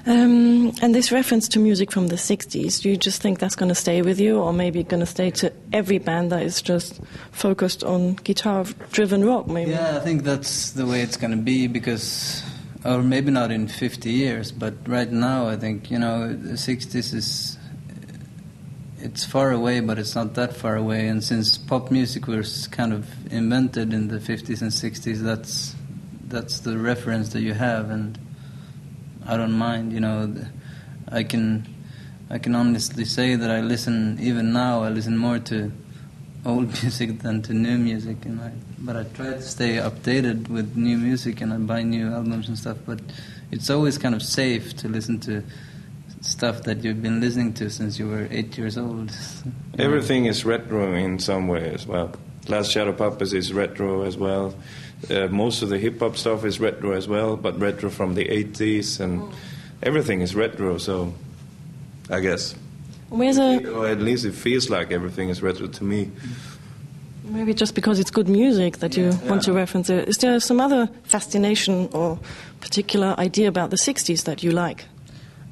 And this reference to music from the 60s, do you just think that's going to stay with you, or maybe going to stay to every band that is just focused on guitar-driven rock, maybe? Yeah, I think that's the way it's going to be, because, or maybe not in 50 years, but right now I think, the 60s is, it's far away, but it's not that far away, and since pop music was kind of invented in the 50s and 60s, that's the reference that you have, and I don't mind, I can honestly say that I listen more to old music than to new music, but I try to stay updated with new music, and I buy new albums and stuff, but it's always kind of safe to listen to stuff that you've been listening to since you were 8 years old. Everything is retro in some way as well. Last Shadow Puppets is retro as well. Most of the hip-hop stuff is retro as well, but retro from the 80s, and everything is retro, so I guess. Or at least it feels like everything is retro to me. Maybe just because it's good music that you want to reference it. Is there some other fascination or particular idea about the 60s that you like?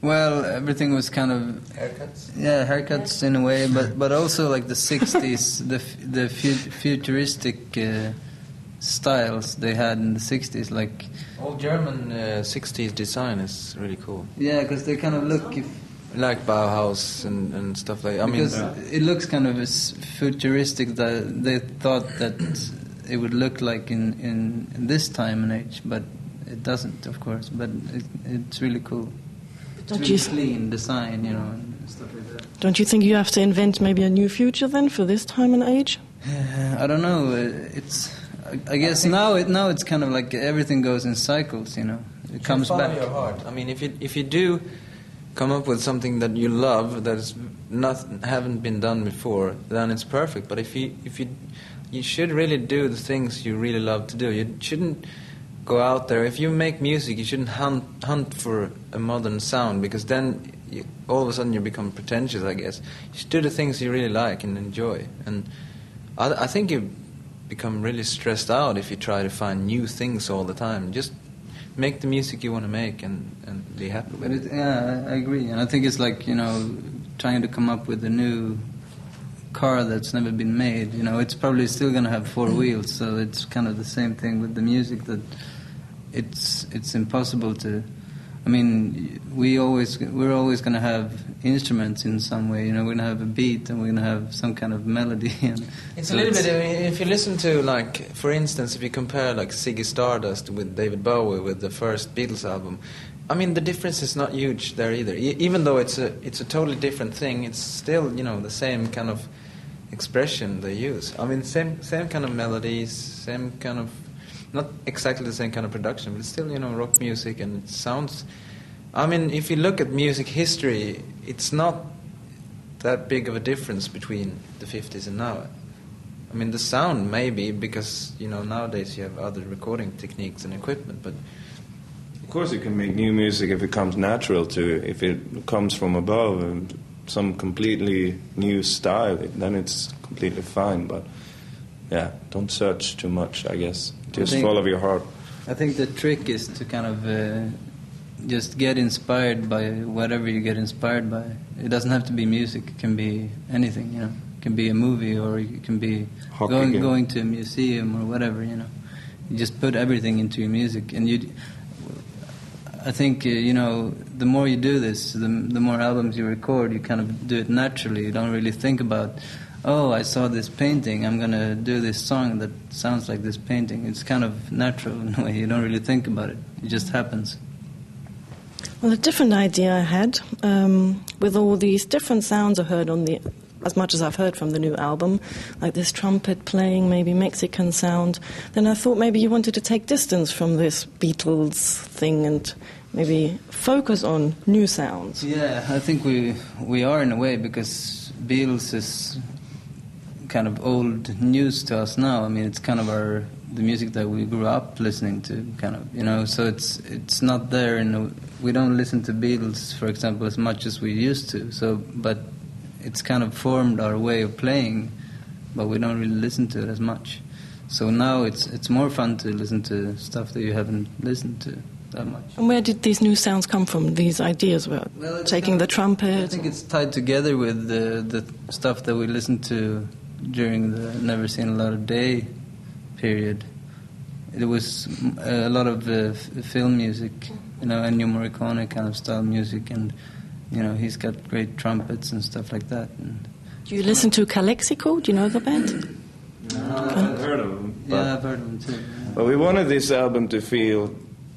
Well, everything was kind of... Haircuts? Yeah, haircuts in a way, but also like the 60s, the futuristic... styles they had in the 60s, like old German 60s design is really cool. Yeah, because they kind of look like Bauhaus and stuff like. It looks kind of as futuristic that they thought that it would look like in this time and age, but it doesn't, of course. But it's really cool. It's really clean design, and stuff like that. Don't you think you have to invent maybe a new future then for this time and age? I don't know. I guess now it's kind of like everything goes in cycles, It comes back. Follow your heart. I mean, if you do come up with something that you love that is haven't been done before, then it's perfect. But if you should really do the things you really love to do. You shouldn't go out there. If you make music, you shouldn't hunt for a modern sound, because then all of a sudden you become pretentious, I guess. You should do the things you really like and enjoy. And I think you become really stressed out if you try to find new things all the time. Just make the music you want to make and be happy with it. Yeah, I agree. And I think it's like, trying to come up with a new car that's never been made. It's probably still going to have four wheels, so it's kind of the same thing with the music, that it's impossible to... I mean, we're always going to have instruments in some way. We're going to have a beat, and we're going to have some kind of melody. And it's a little bit. If you listen to, like, for instance, if you compare like Ziggy Stardust with David Bowie with the first Beatles album, I mean, the difference is not huge there either. Even though it's a totally different thing, it's still the same kind of expression they use. I mean, same kind of melodies, same kind of. Not exactly the same kind of production, but it's still, rock music, and it sounds... I mean, if you look at music history, it's not that big of a difference between the 50s and now. I mean, the sound maybe, because, nowadays you have other recording techniques and equipment, but... Of course you can make new music if it comes natural to, if it comes from above, and some completely new style, then it's completely fine, but... Yeah, don't search too much, I guess. Just follow your heart. I think the trick is to kind of just get inspired by whatever you get inspired by. It doesn't have to be music. It can be anything, It can be a movie, or it can be going to a museum or whatever, You just put everything into your music. And I think, the more you do this, the more albums you record, you kind of do it naturally. You don't really think about... Oh, I saw this painting, I'm going to do this song that sounds like this painting. It's kind of natural in a way. You don't really think about it. It just happens. Well, a different idea I had, with all these different sounds I heard as much as I've heard from the new album, like this trumpet playing, maybe Mexican sound, then I thought maybe you wanted to take distance from this Beatles thing and maybe focus on new sounds. Yeah, I think we are in a way, because Beatles is... kind of old news to us now. I mean, it's kind of the music that we grew up listening to, kind of, so it's not there. We don't listen to Beatles, for example, as much as we used to. So, but it's kind of formed our way of playing, but we don't really listen to it as much. So now it's more fun to listen to stuff that you haven't listened to. that much. And where did these new sounds come from, these ideas about taking the trumpet? I think it's tied together with the stuff that we listened to during the Never Seen a Lot of Day period. It was a lot of film music, Ennio Morricone kind of style music, and he's got great trumpets and stuff like that. And do you listen to Calexico? Do you know the band? I've heard of them. Yeah, I've heard of them too. But we wanted this album to feel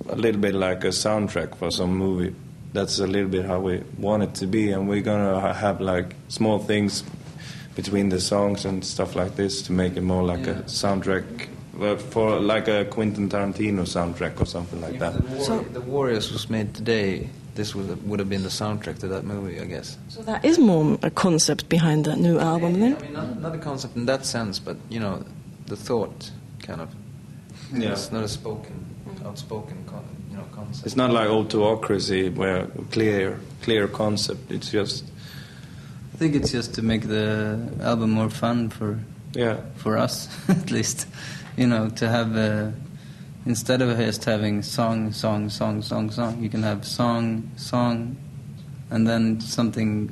a little bit like a soundtrack for some movie. That's a little bit how we want it to be, and we're gonna have like small things between the songs and stuff like this to make it more like a soundtrack, for like a Quentin Tarantino soundtrack or something like that. The Warriors was made today. This would have been the soundtrack to that movie, I guess. So that is more a concept behind that new album, then? I mean, not a concept in that sense, but the thought kind of. Yeah. It's not a outspoken concept. It's not like Autocracy, where clear concept. It's just. I think it's just to make the album more fun for us, at least. To have instead of just having song, you can have song, and then something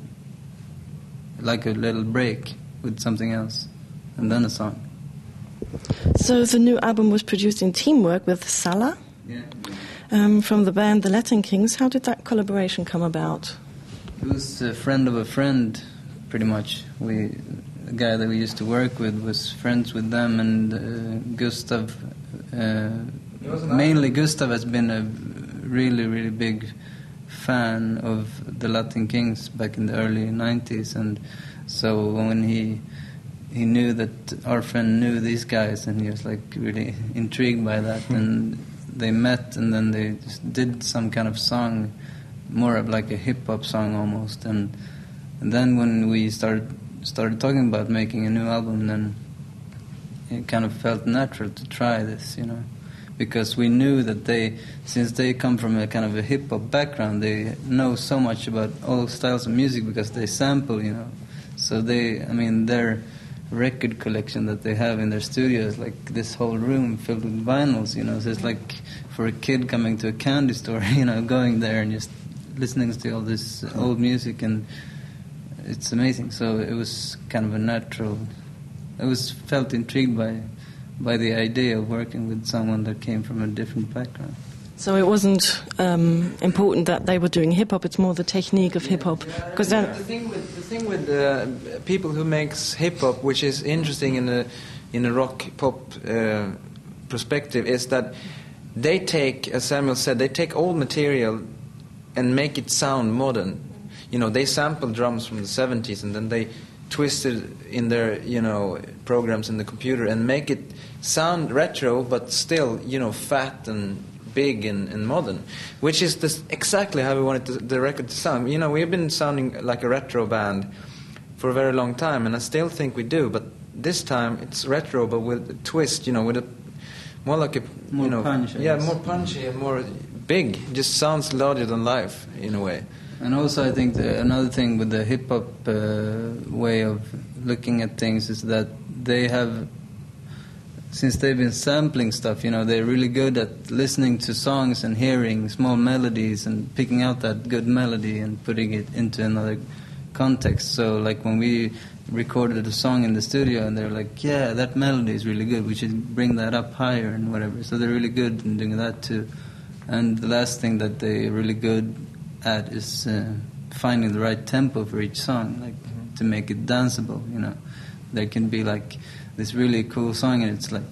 like a little break with something else, and then a song. So the new album was produced in teamwork with Salah, from the band The Latin Kings. How did that collaboration come about? It was a friend of a friend, pretty much. A guy that we used to work with was friends with them, and Gustav. Mainly Gustav has been a really, really big fan of the Latin Kings back in the early 90s, and so when he knew that our friend knew these guys, and he was like really intrigued by that, and they met, and then they just did some kind of song, more of like a hip-hop song almost, and then when we started talking about making a new album, then it kind of felt natural to try this, because we knew that since they come from a kind of a hip-hop background, they know so much about all styles of music because they sample, so their record collection that they have in their studio is like this whole room filled with vinyls, so it's like for a kid coming to a candy store, going there and just listening to all this old music, and it's amazing. So it was kind of a natural. I felt intrigued by the idea of working with someone that came from a different background. So it wasn't important that they were doing hip hop; it's more the technique of hip hop. Because the thing with people who makes hip hop, which is interesting in a rock pop perspective, is that they take, as Samuel said, they take old material and make it sound modern. They sample drums from the 70s and then they twist it in their, programs in the computer and make it sound retro, but still, fat and big and modern, which is exactly how we wanted the record to sound. We've been sounding like a retro band for a very long time, and I still think we do, but this time it's retro, but with a twist, with a more like a, more punch, more punchy and more big. It just sounds larger than life in a way. And also I think another thing with the hip-hop way of looking at things is that they have, since they've been sampling stuff, they're really good at listening to songs and hearing small melodies and picking out that good melody and putting it into another context. So like when we recorded a song in the studio and they're like, yeah, that melody is really good, we should bring that up higher and whatever. So they're really good in doing that too. And the last thing that they're really good at is finding the right tempo for each song, like to make it danceable. There can be like this really cool song and it's like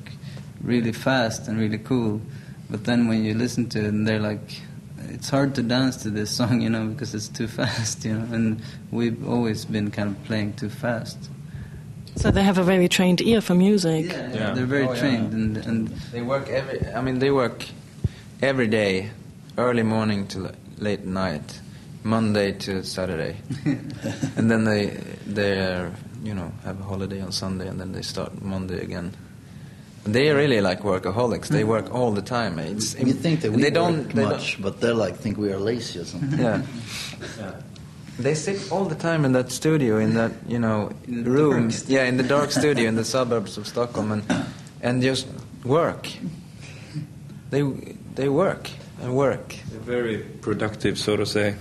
really fast and really cool, but then when you listen to it and they're like, it's hard to dance to this song, because it's too fast, and we've always been kind of playing too fast. So they have a very trained ear for music. Yeah. They're very trained, and they work every day, early morning to late night, Monday to Saturday, and then they have a holiday on Sunday, and then they start Monday again. They are really like workaholics. They work all the time. You think that we work much, but they're like think we are lazy or something. Yeah. They sit all the time in that studio, in that room. Yeah, in the dark studio in the suburbs of Stockholm, and just work. They work. and work. Very productive, so to say.